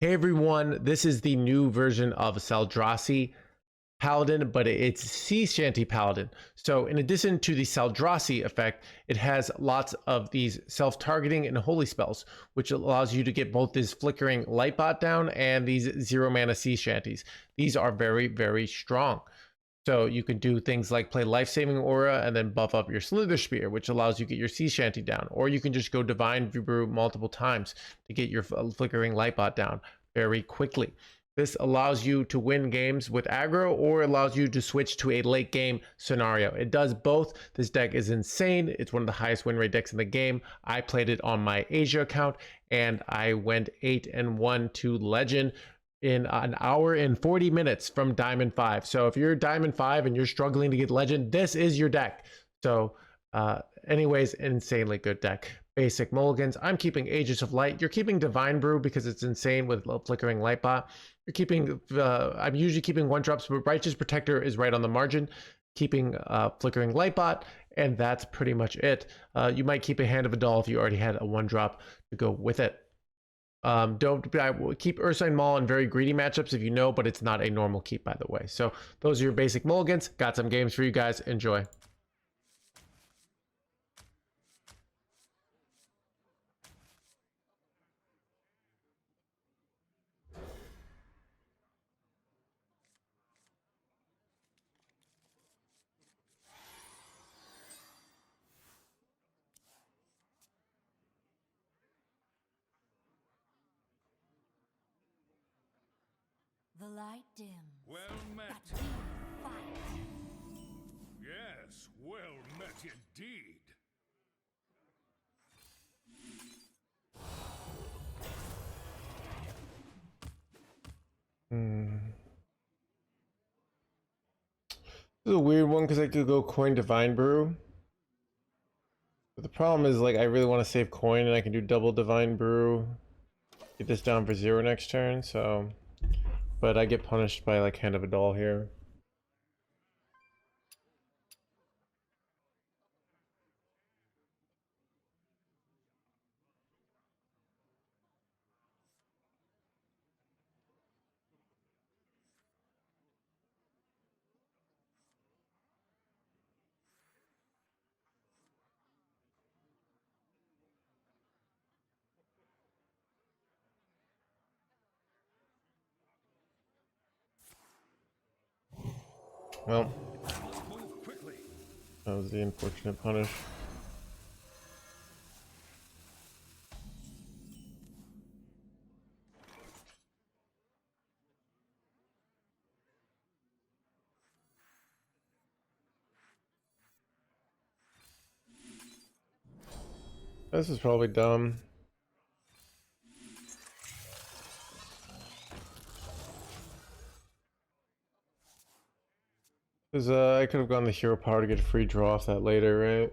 Hey everyone, this is the new version of Shaladrassil Paladin, but it's Sea Shanty Paladin. So in addition to the Shaladrassil effect, it has lots of these self-targeting and holy spells, which allows you to get both this flickering light bot down and these 0-mana sea shanties. These are very, very strong. So you can do things like play Life-Saving Aura and then buff up your Slither Spear, which allows you to get your Sea Shanty down. Or you can just go Divine Brew multiple times to get your Flickering Lightbot down very quickly. This allows you to win games with aggro or allows you to switch to a late game scenario. It does both. This deck is insane. It's one of the highest win rate decks in the game. I played it on my Asia account and I went 8-1 to Legend in an hour and 40 minutes from Diamond 5. So if you're Diamond 5 and you're struggling to get Legend, this is your deck. So anyways, insanely good deck. Basic mulligans. I'm keeping Aegis of Light. You're keeping Divine Brew because it's insane with Flickering Lightbot. You're keeping, I'm usually keeping 1-drops, but Righteous Protector is right on the margin. Keeping Flickering Lightbot, and that's pretty much it. You might keep a Hand of Adal if you already had a 1-drop to go with it. Don't keep Ursine Maul in very greedy matchups if you know, but it's not a normal keep, by the way. So those are your basic mulligans. Got some games for you guys. Enjoy. The light dims. Well met. But we fight. Yes, well met indeed. This is a weird one because I could go coin Divine Brew. But the problem is, like, I really want to save coin and I can do double Divine Brew. Get this down for 0 next turn, so... But I get punished by, like, Hand of Adal here. Well, that was the unfortunate punish. This is probably dumb. Because I could have gone the hero power to get a free draw off that later, right?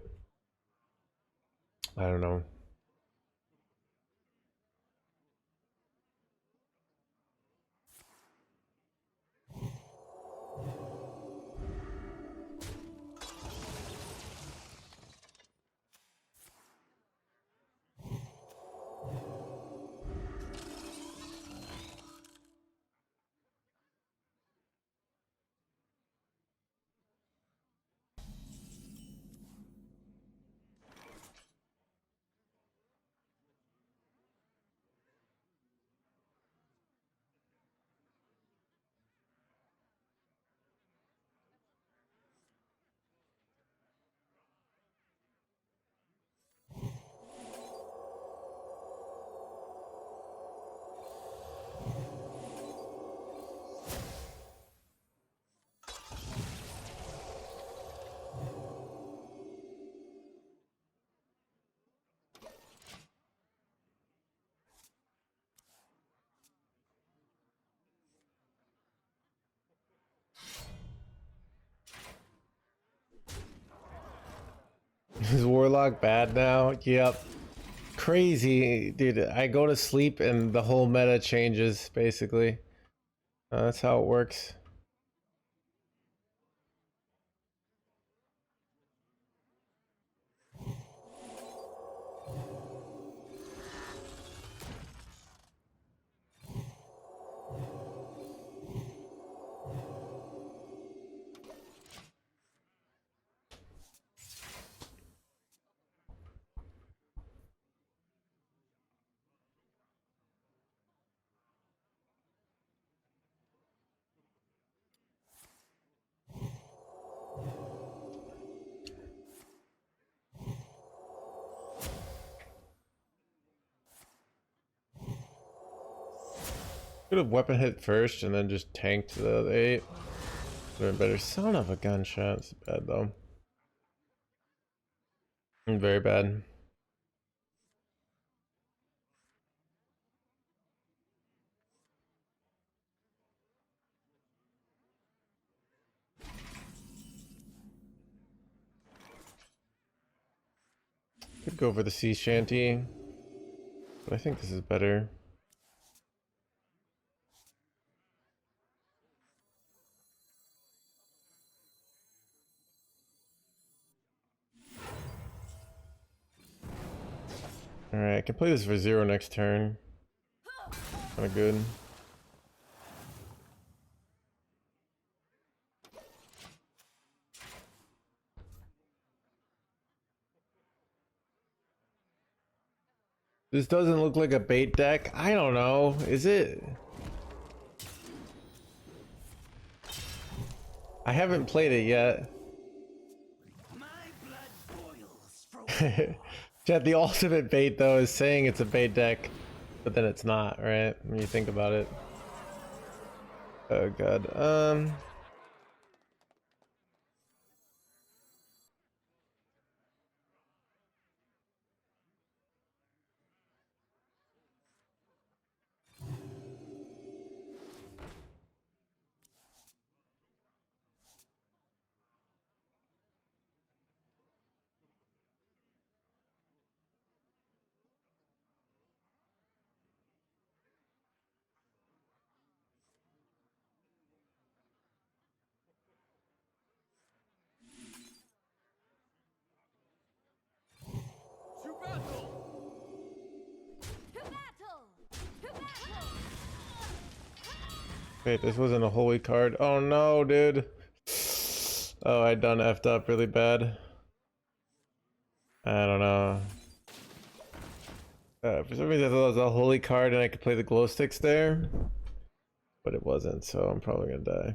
I don't know. Is Warlock bad now? Yep. Crazy, dude. I go to sleep and the whole meta changes, basically. That's how it works. Could have weapon hit first and then just tanked the other 8. Would have been better. Son of a gunshot. It's bad though. Very bad. Could go for the sea shanty, but I think this is better. Alright, I can play this for 0 next turn. Kinda good. This doesn't look like a bait deck. I don't know. Is it? I haven't played it yet. My blood boils. Chat, the ultimate bait though is saying it's a bait deck, but then it's not, right? When you think about it. Oh god. To battle! To battle! To battle! Wait, this wasn't a holy card. Oh no, dude. Oh, I done effed up really bad. I don't know. For some reason I thought it was a holy card and I could play the glow sticks there, but it wasn't, so I'm probably gonna die.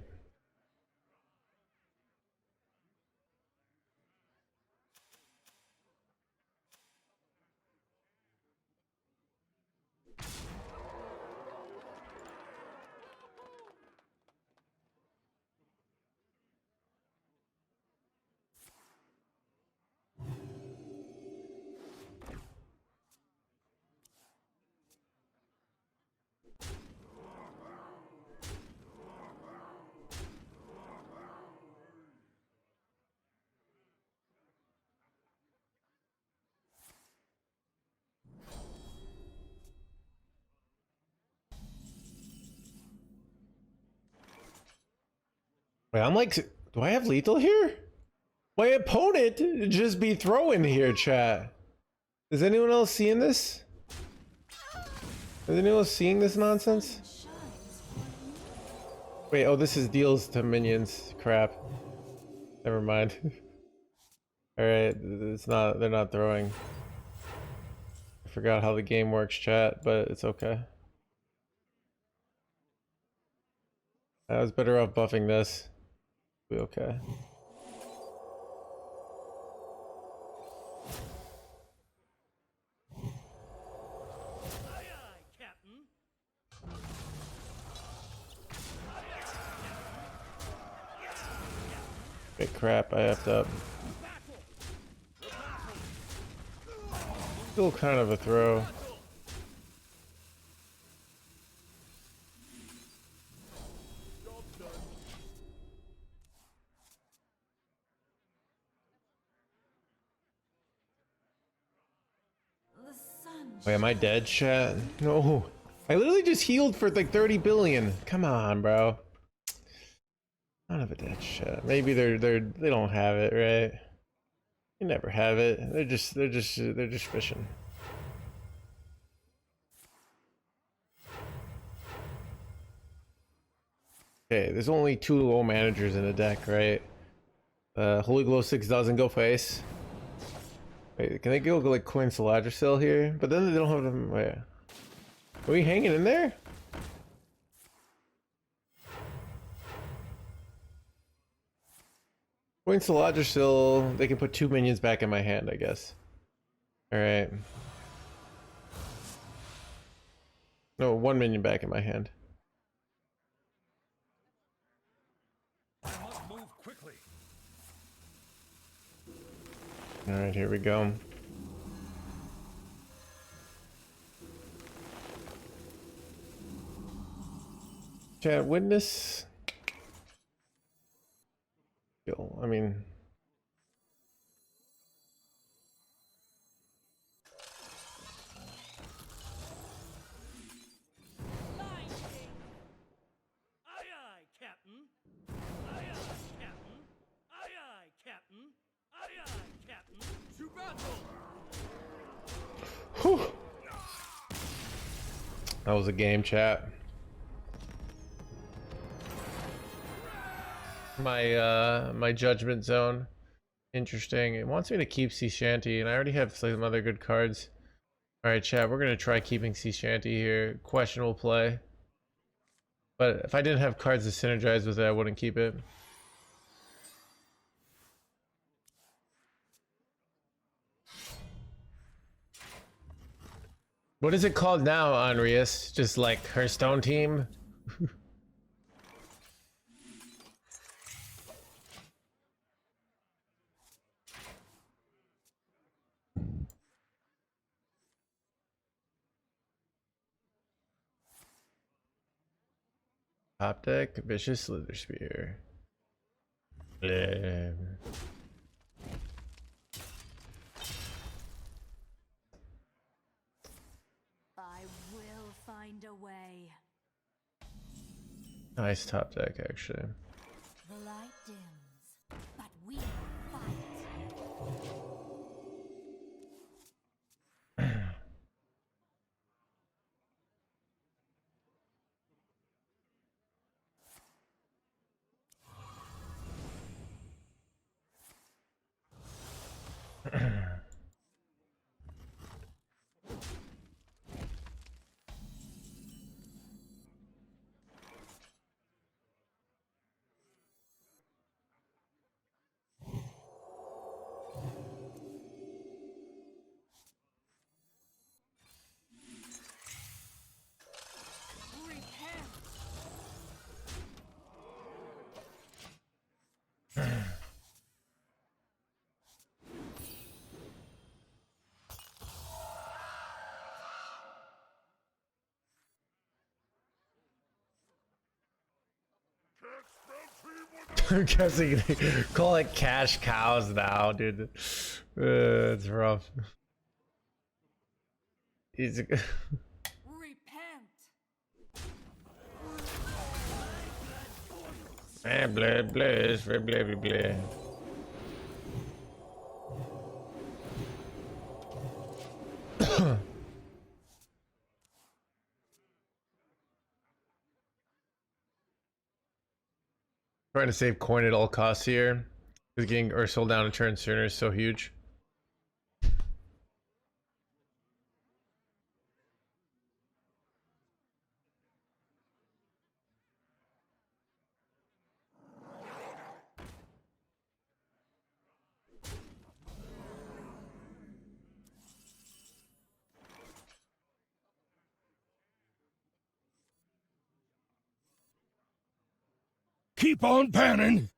Wait, I'm like, do I have lethal here? My opponent just be throwing here, chat. Is anyone else seeing this? Is anyone else seeing this nonsense? Wait, oh, this is deals to minions. Crap. Never mind. Alright, it's not, they're not throwing. I forgot how the game works, chat, but it's okay. I was better off buffing this. Be okay. Aye, aye, Captain. Okay, crap, I effed up. Still kind of a throw. The sun. Wait, am I dead, chat? No. I literally just healed for like 30 billion. Come on, bro. Son of a dead chat. Maybe they don't have it, right? You never have it. They're just fishing. Okay, there's only 2 low managers in the deck, right? Holy Glow 6 doesn't go face. Wait, can they go like Queen Shaladrassil here? But then they don't have them. Wait, are we hanging in there? Queen Shaladrassil, they can put 2 minions back in my hand, I guess. Alright. No, 1 minion back in my hand. All right, here we go. Chat witness. I mean, Lightning. Aye, aye, Captain. Aye, aye, Captain. Aye, aye, Captain. Aye, aye, Captain. To battle. whew. That was a game, chat. My judgment zone. Interesting. It wants me to keep Sea Shanty, and I already have some other good cards. Alright, chat, we're gonna try keeping Sea Shanty here. Questionable play. But if I didn't have cards to synergize with it, I wouldn't keep it. What is it called now, Andreas? Just like Hearthstone team? Top deck, Vicious Slither Spear. Bleh. I will find a way. Nice top deck, actually. The light dims, but we fight. Repent. I'm guessing call it cash cows now, dude. It's rough. He's Repent. blah blah blah blah blah. Trying to save coin at all costs here. Because getting Ursol down a turn sooner is so huge. Keep on panning.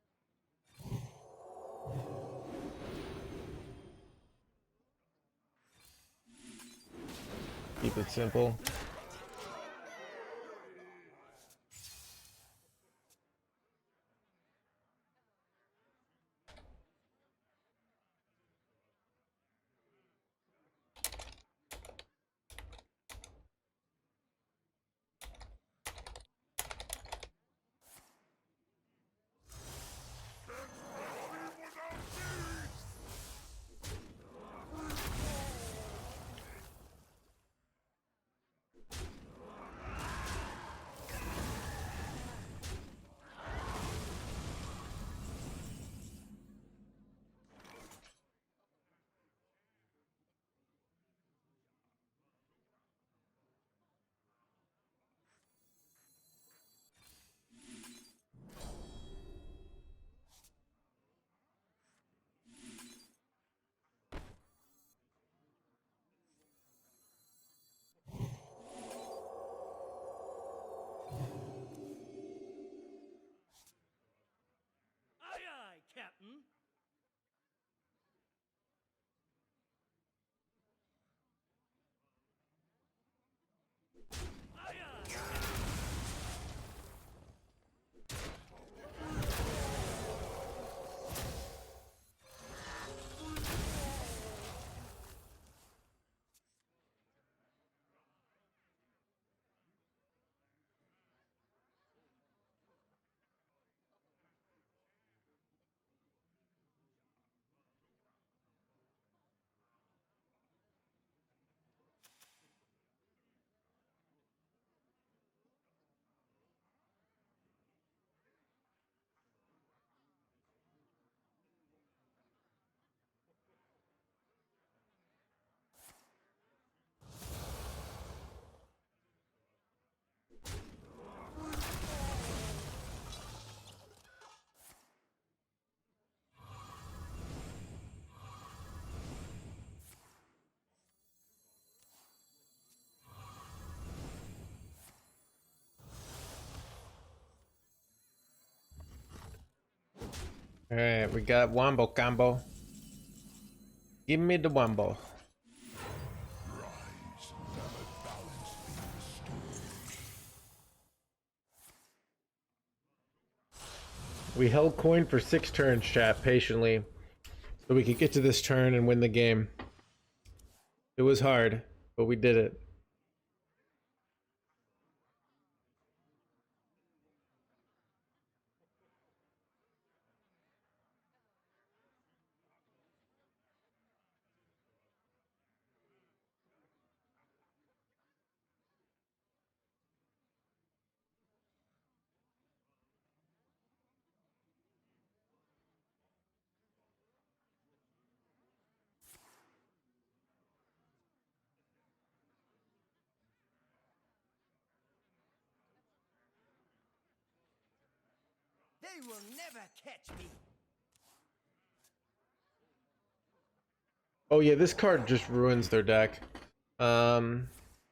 Keep it simple. Aye, aye, Captain. Aye, aye. All right, we got Wombo combo. Give me the Wombo. We held coin for 6 turns, chat, patiently, so we could get to this turn and win the game. It was hard, but we did it. They will never catch me. Oh yeah, this card just ruins their deck. I'm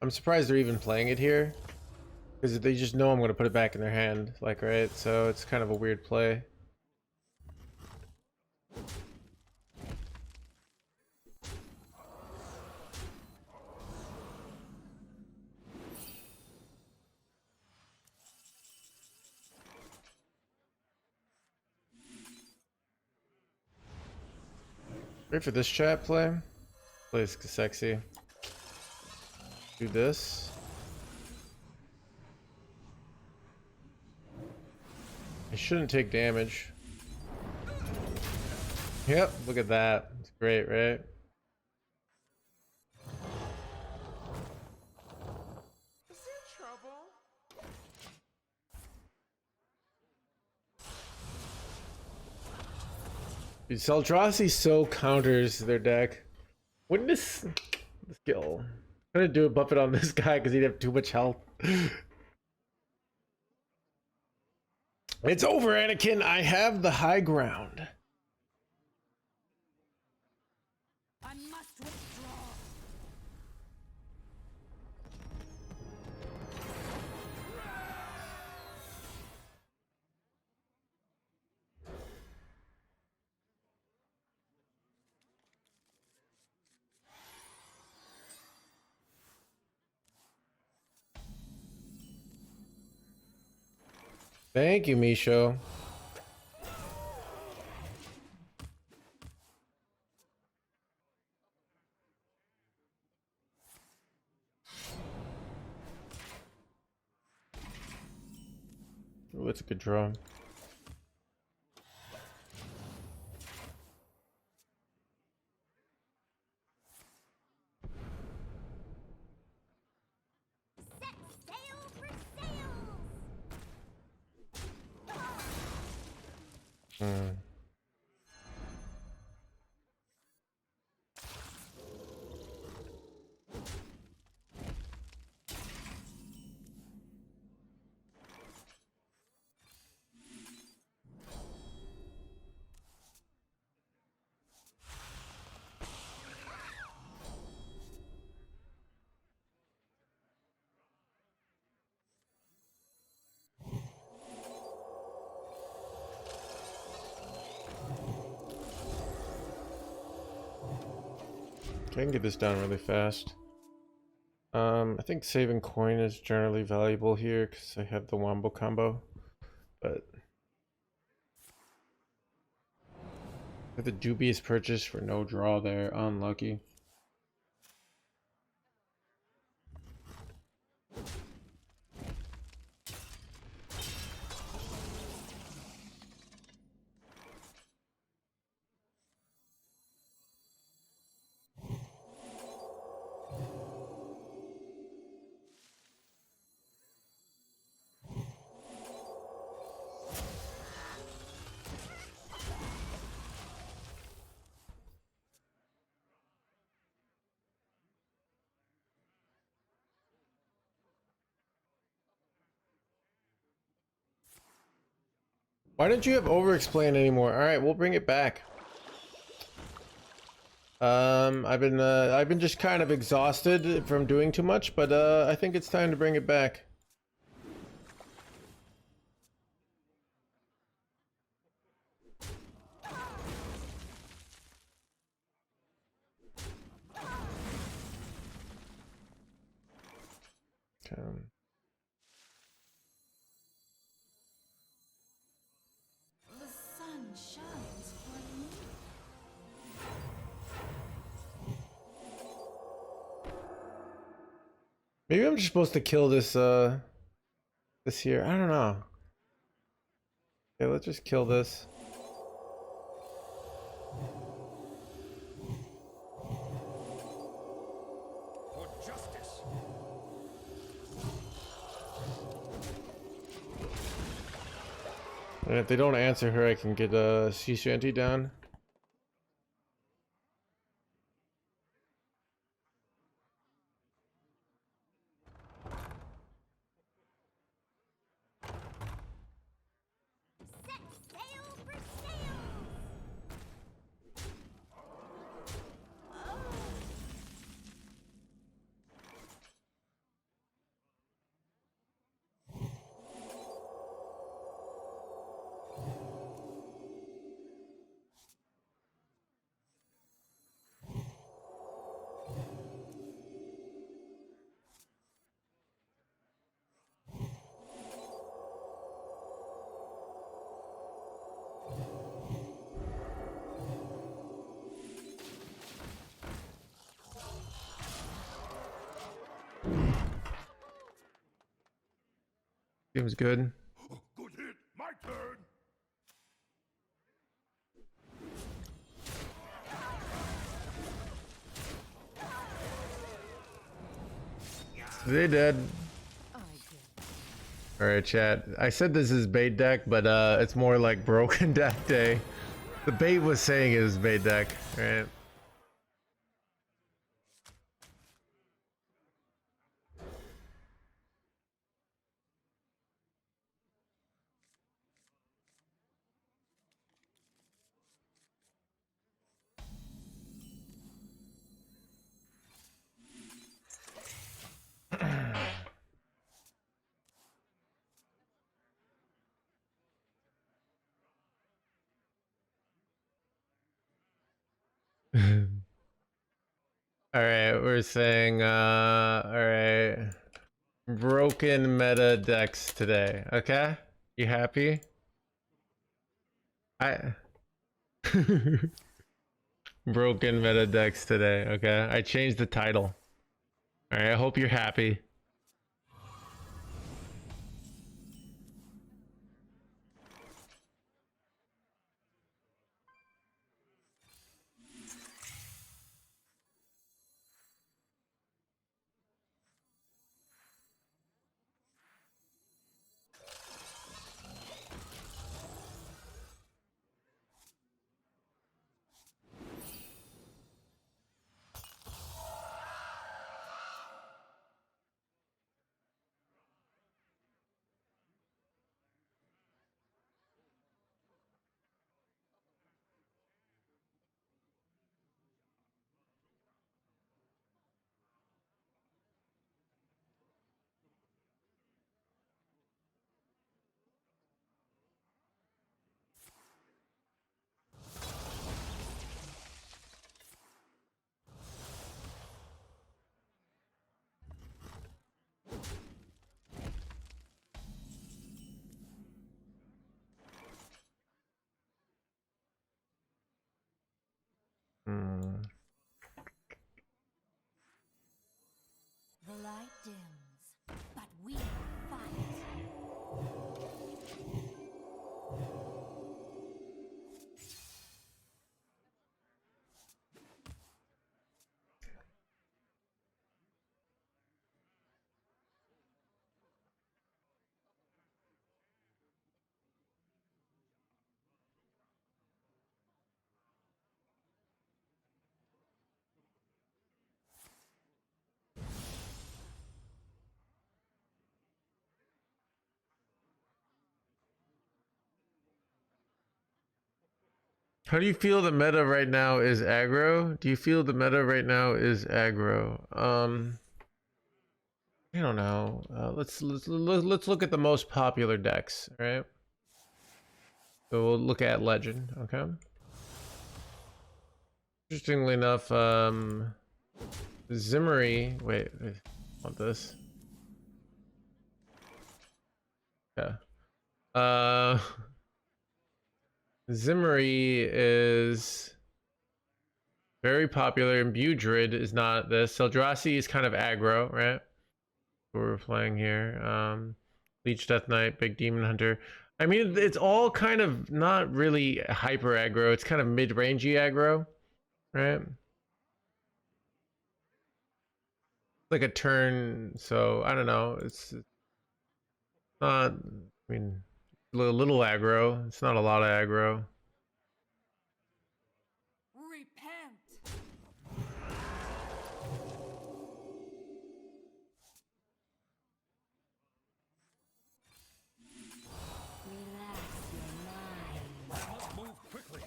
surprised they're even playing it here, because they just know I'm going to put it back in their hand, like, right? So it's kind of a weird play. Wait for this chat play. Plays sexy. Do this. I shouldn't take damage. Yep, look at that. It's great, right? Is there trouble? Dude, Shaladrassil so counters their deck. Wouldn't this skill? I'm gonna do a buffet on this guy because he'd have too much health. It's over, Anakin. I have the high ground. I must withdraw. Thank you, Misho. Ooh, that's a good draw. Set sail for sails. Hmm. I can get this down really fast. I think saving coin is generally valuable here because I have the wombo combo, but I have the dubious purchase for no draw there. Unlucky. Why don't you have over-explain anymore? All right, we'll bring it back. I've been just kind of exhausted from doing too much, but I think it's time to bring it back. The sun shines for me. Maybe I'm just supposed to kill this this here. I don't know. Okay, let's just kill this. For justice. And if they don't answer her, I can get a sea shanty down. Set sail for sails. Seems good. Good hit. My turn. They dead. I did. Alright, chat. I said this is bait deck, but it's more like broken deck day. The bait was saying it was bait deck, right? Alright, we're saying alright. Broken meta decks today, okay? You happy? I broken meta decks today, okay? I changed the title. Alright, I hope you're happy. How do you feel the meta right now is aggro? Do you feel the meta right now is aggro? I don't know. Let's look at the most popular decks, right? So we'll look at Legend, okay? Interestingly enough, Zimmery. Wait, I want this. Yeah. Zimmery is very popular, and Budrid is not this. Eldrazi is kind of aggro, right? What we're playing here. Leech Death Knight, Big Demon Hunter. I mean, it's all kind of not really hyper aggro. It's kind of mid-rangey aggro, right? Like a turn. So I don't know. It's not. I mean, a little aggro. It's not a lot of aggro. Repent. Relax your mind. I must move quickly.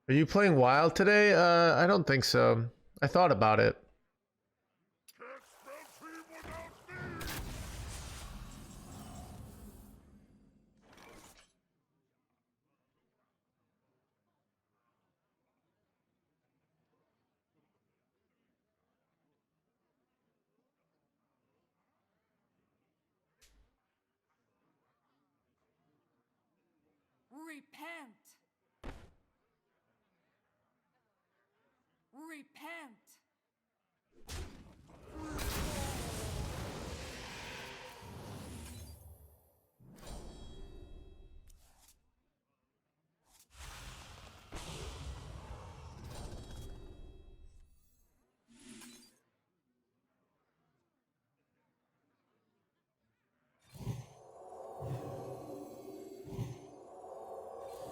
Are you playing Wild today? I don't think so. I thought about it. Can't spell team without me. Repent. Repent.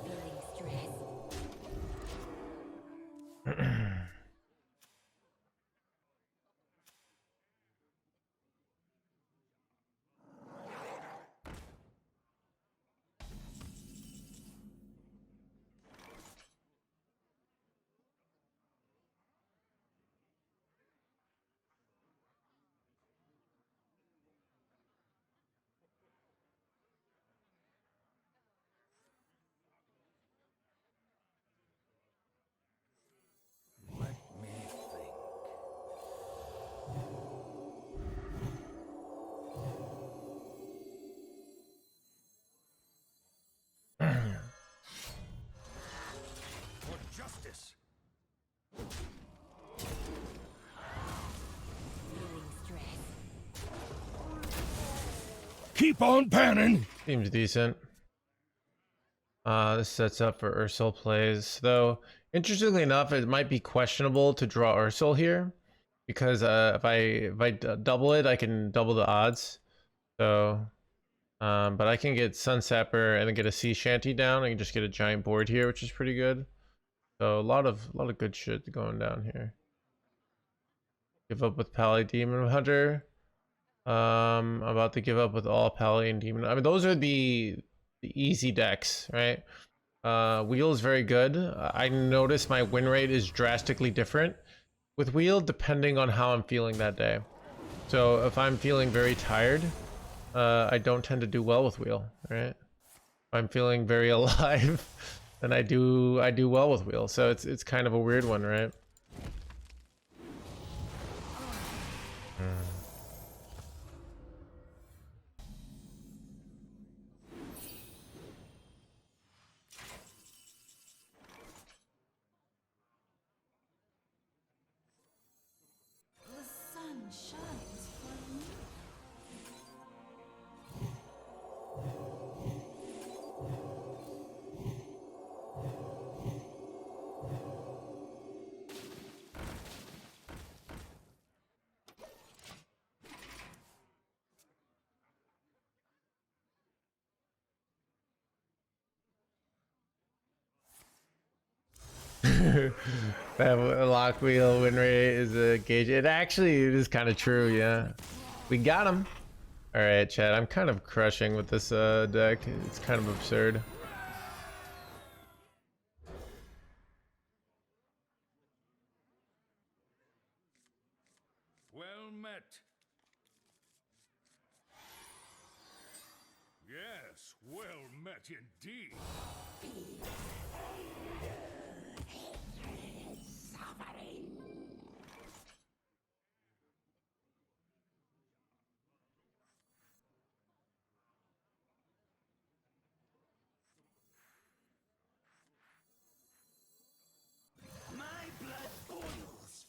Feeling stressed. Let me think. For justice. Feeling stressed. Keep on panning. Seems decent. This sets up for Ursol plays, though. Interestingly enough, it might be questionable to draw Ursol here, because if I double it, I can double the odds. So, but I can get Sunsapper and then get a Sea Shanty down. I can just get a giant board here, which is pretty good. So a lot of good shit going down here. Give up with Pally Demon Hunter. I'm about to give up with all Pally and Demon. I mean, those are the easy decks, right? Wheel is very good. I notice my win rate is drastically different with Wheel depending on how I'm feeling that day. So if I'm feeling very tired, I don't tend to do well with Wheel, right? If I'm feeling very alive, then I do well with Wheel. So it's kind of a weird one, right? The sun shines for me. That lock wheel win rate is a gauge. It actually is kind of true, yeah. We got him. All right, Chad. I'm kind of crushing with this deck. It's kind of absurd. Well met. Yes, well met indeed.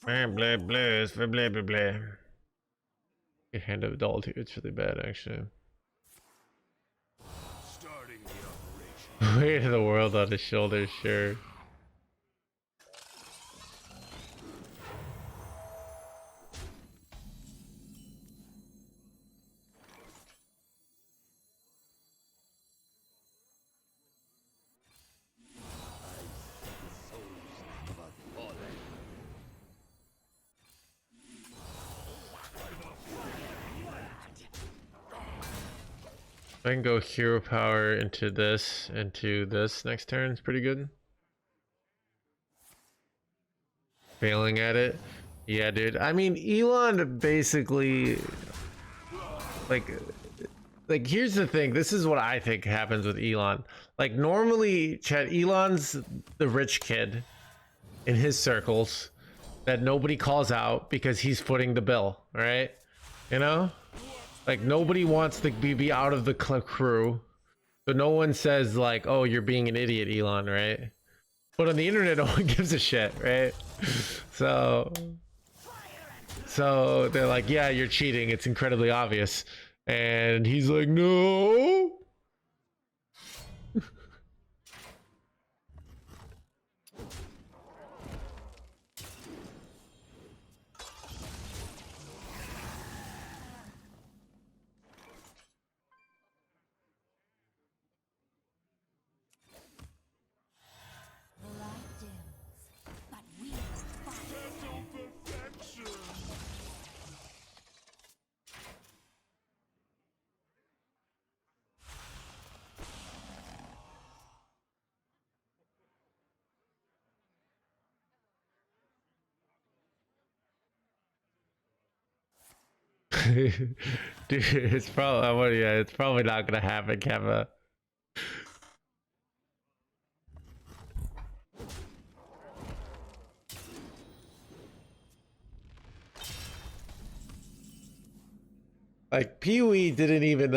Blah blah blah blah blah blah. Your hand of adult here. It's really bad, actually. Starting the operation. Weight of the world on his shoulders, sure. I can go hero power into this next turn. It's pretty good. Failing at it. Yeah, dude. I mean, Elon basically, like here's the thing. This is what I think happens with Elon. Like normally, Chad, Elon's the rich kid in his circles that nobody calls out because he's footing the bill, right? You know? Like nobody wants to be out of the crew, so no one says like, "Oh, you're being an idiot, Elon," right? But on the internet, no one gives a shit, right? So they're like, "Yeah, you're cheating. It's incredibly obvious," and he's like, "No." The light dims, but we must fight. Perfection. Dude, it's probably yeah, it's probably not gonna happen, Keva. Like Pee-wee didn't even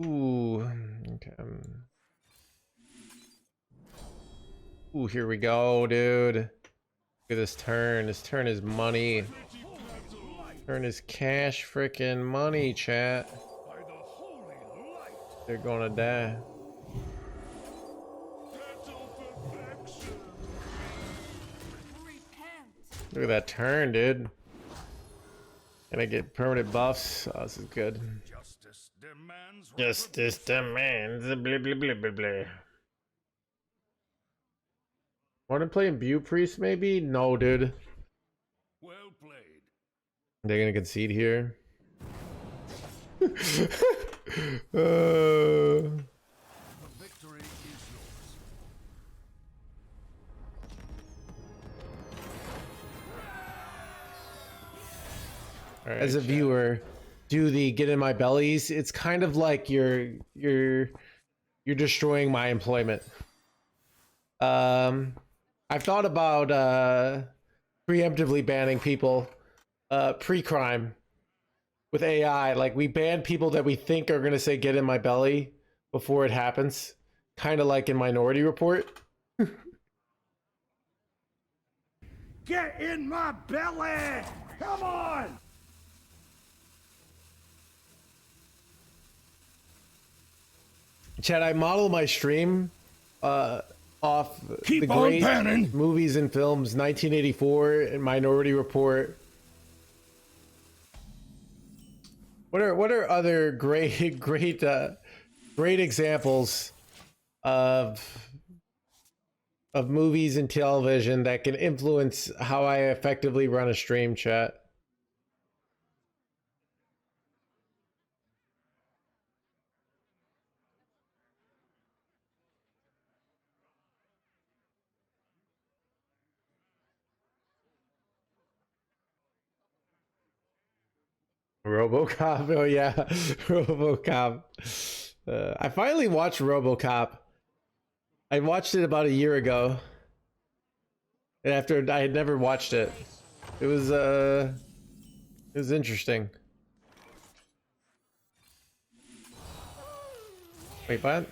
ooh, okay. Ooh, here we go, dude. Look at this turn. This turn is money. Turn is cash freaking money, chat. By the holy light. They're gonna die. Total perfection. Repent. Look at that turn, dude. Can I get permanent buffs? Oh, this is good. Justice demands. Justice demands. Blah blah blah blah blah. Want to play Imbue Priest maybe? No, dude. Well played. They're gonna concede here. The victory is yours. All right, as a viewer, do the get in my bellies. It's kind of like you're destroying my employment. I've thought about preemptively banning people pre-crime with AI. Like we ban people that we think are gonna say get in my belly before it happens, kind of like in Minority Report. Get in my belly! Come on! Chad, I model my stream off Keep the on great panning. movies and films 1984 and Minority Report. What are other great examples of of movies and television that can influence how I effectively run a stream, chat. RoboCop, oh yeah, RoboCop. I finally watched RoboCop. I watched it about a year ago, and after I had never watched it, it was interesting. Wait, what?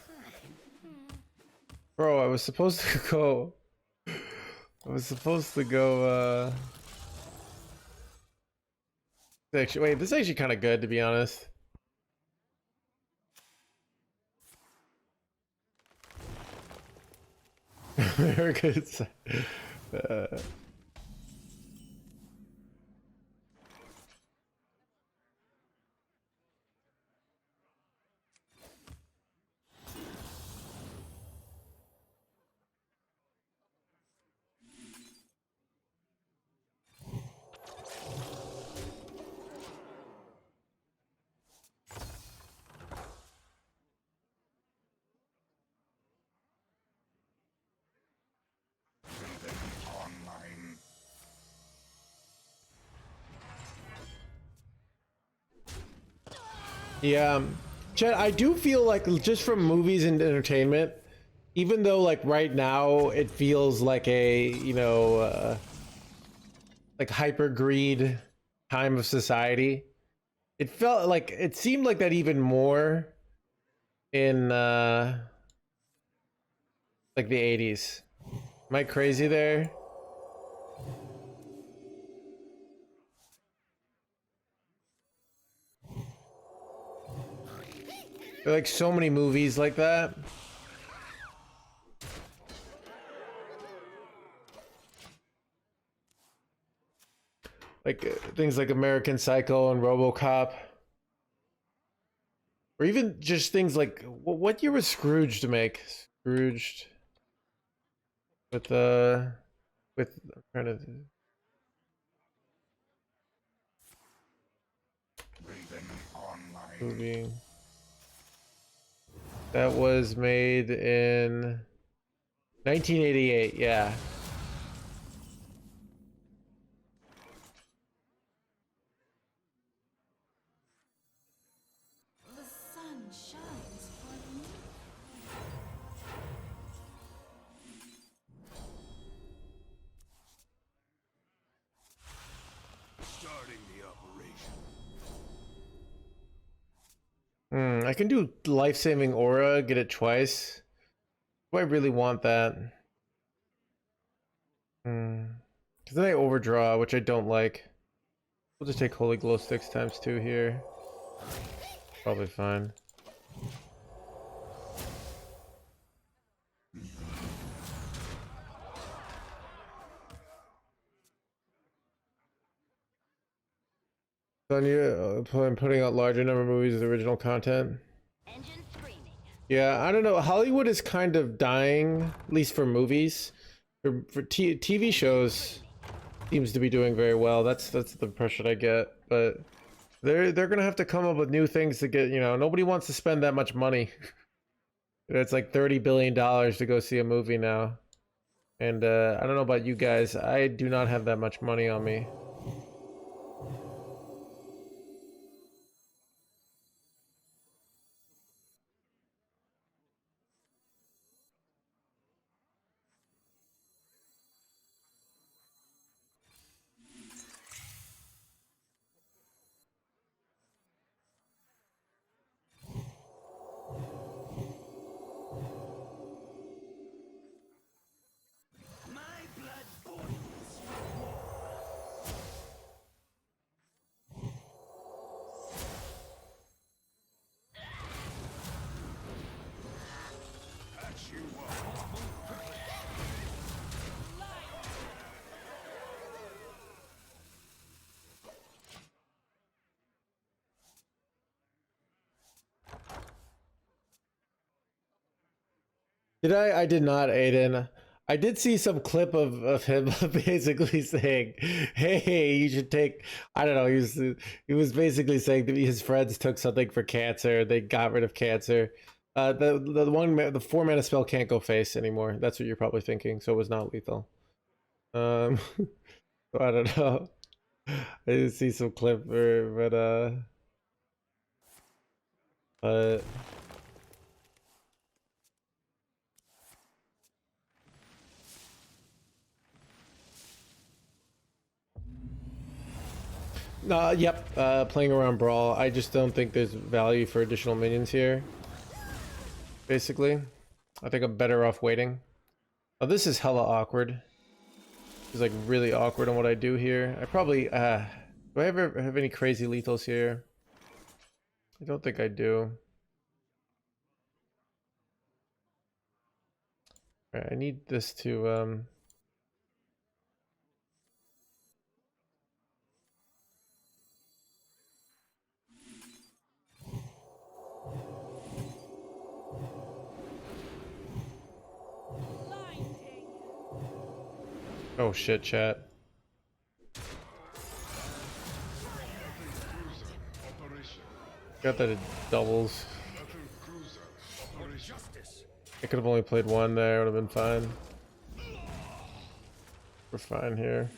Bro, I was supposed to go. I was supposed to go. Actually, wait, this is actually kind of good, to be honest. America's. Yeah, Chad, I do feel like just from movies and entertainment, even though like right now it feels like a, you know, like hyper greed time of society, it felt like it seemed like that even more in like the 80s. Am I crazy there? There are like so many movies like that. Like things like American Psycho and RoboCop. Or even just things like what year was Scrooge to make? Scrooged with I'm trying to movie that was made in 1988. Yeah. The sun shines for me. Starting the operation. I can do life-saving aura, get it twice. Do I really want that? Because then I overdraw, which I don't like. We'll just take Holy Glow Sticks times 2 here. Probably fine. So I'm putting out larger number of movies with original content. Engine screaming. Yeah, I don't know. Hollywood is kind of dying, at least for movies. For TV shows, seems to be doing very well. That's the impression I get. But they're gonna have to come up with new things to get. You know, nobody wants to spend that much money. It's like $30 billion to go see a movie now. And I don't know about you guys. I do not have that much money on me. My blood boils for more. Patch you up. Did I? I did not, Aiden. I did see some clip of him basically saying, "Hey, you should take." I don't know. He was basically saying that his friends took something for cancer. They got rid of cancer. The 4 mana spell can't go face anymore. That's what you're probably thinking. So it was not lethal. So I don't know. I did see some clip, but yep. Playing around brawl. I just don't think there's value for additional minions here. Basically, I think I'm better off waiting. Oh, this is hella awkward. It's like really awkward on what I do here. I probably do I ever have any crazy lethals here? I don't think I do. Alright, I need this to oh shit, chat. Got that it doubles. I could have only played one there, would have been fine. We're fine here.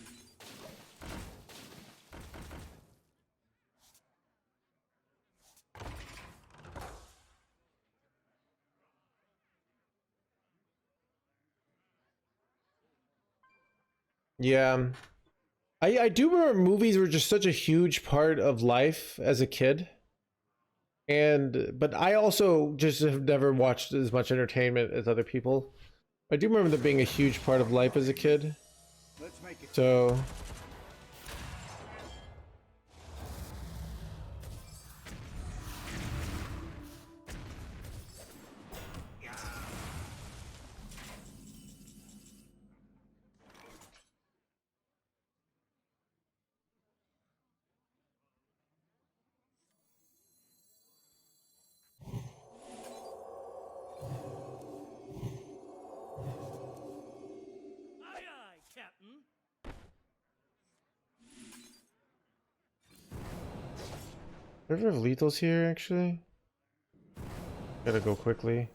Yeah. I do remember movies were just such a huge part of life as a kid. But I also just have never watched as much entertainment as other people. I do remember them being a huge part of life as a kid. Let's make it. So Aye, aye, Captain. do we ever have lethals here actually? Gotta go quickly.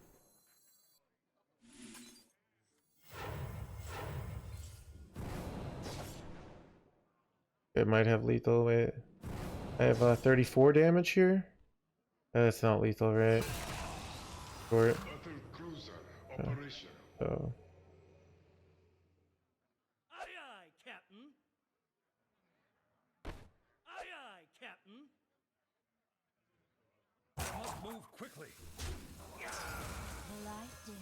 It might have lethal. Wait, I have 34 damage here. That's not lethal, right? Short. So Aye, aye, Captain. Aye, aye, Captain. Must move quickly. The light dims,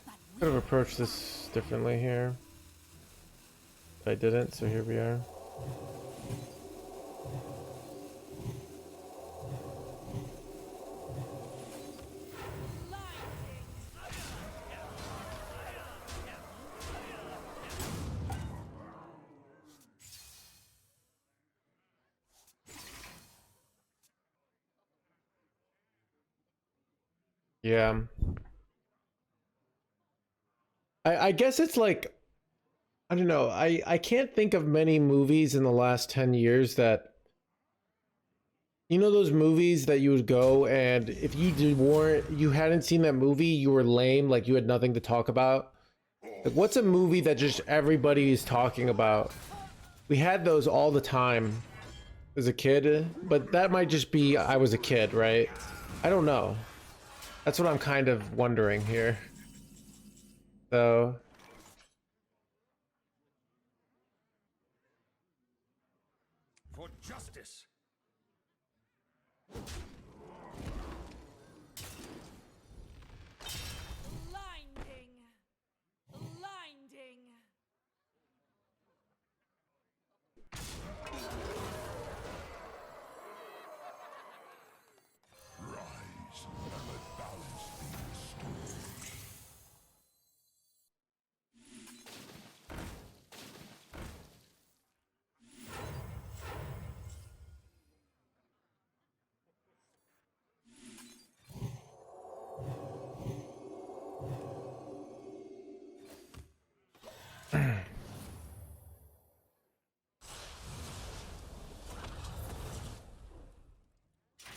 but could have approached this differently here. But I didn't, so here we are. Yeah. I guess it's like, I don't know. I can't think of many movies in the last 10 years that, you know, those movies that you would go and if you hadn't seen that movie, you were lame, like you had nothing to talk about. Like what's a movie that just everybody is talking about? We had those all the time as a kid, but that might just be I was a kid, right? I don't know. That's what I'm kind of wondering here. So For justice. blinding, blinding. Rise and let balance be restored.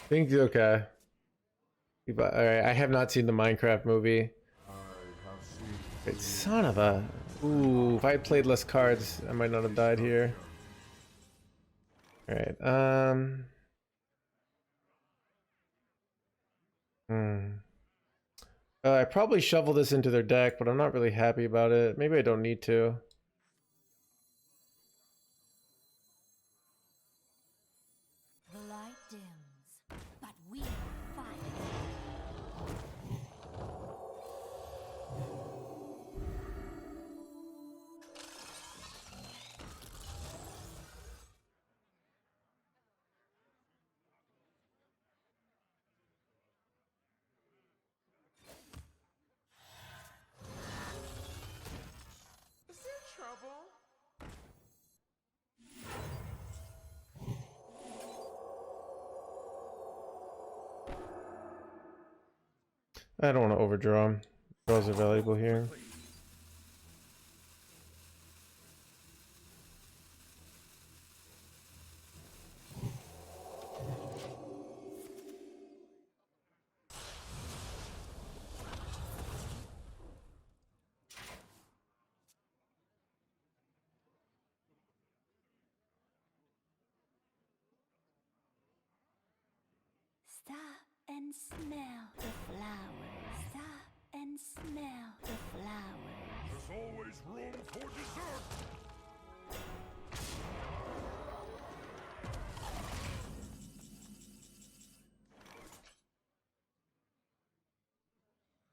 Think okay. All right, I have not seen the Minecraft movie. Wait, son of a. Ooh, if I had played less cards, I might not have died here. All right. I probably shovel this into their deck, but I'm not really happy about it. Maybe I don't need to. The light dims, but we fight. Is there trouble? I don't want to overdraw. Draws are valuable here. Stop and smell the flowers. Stop and smell the flowers. There's always room for dessert.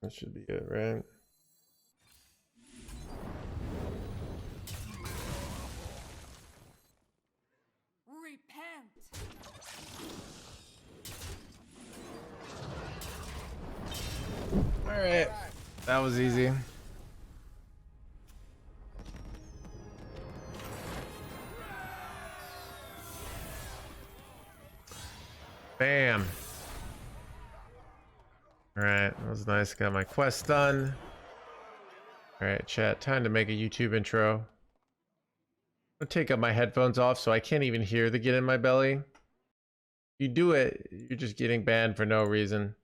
That should be it, right? Repent. All right, that was easy. Bam. All right, that was nice. Got my quest done. All right, chat, time to make a YouTube intro. I'm gonna take up my headphones off so I can't even hear the get in my belly. If you do it, you're just getting banned for no reason.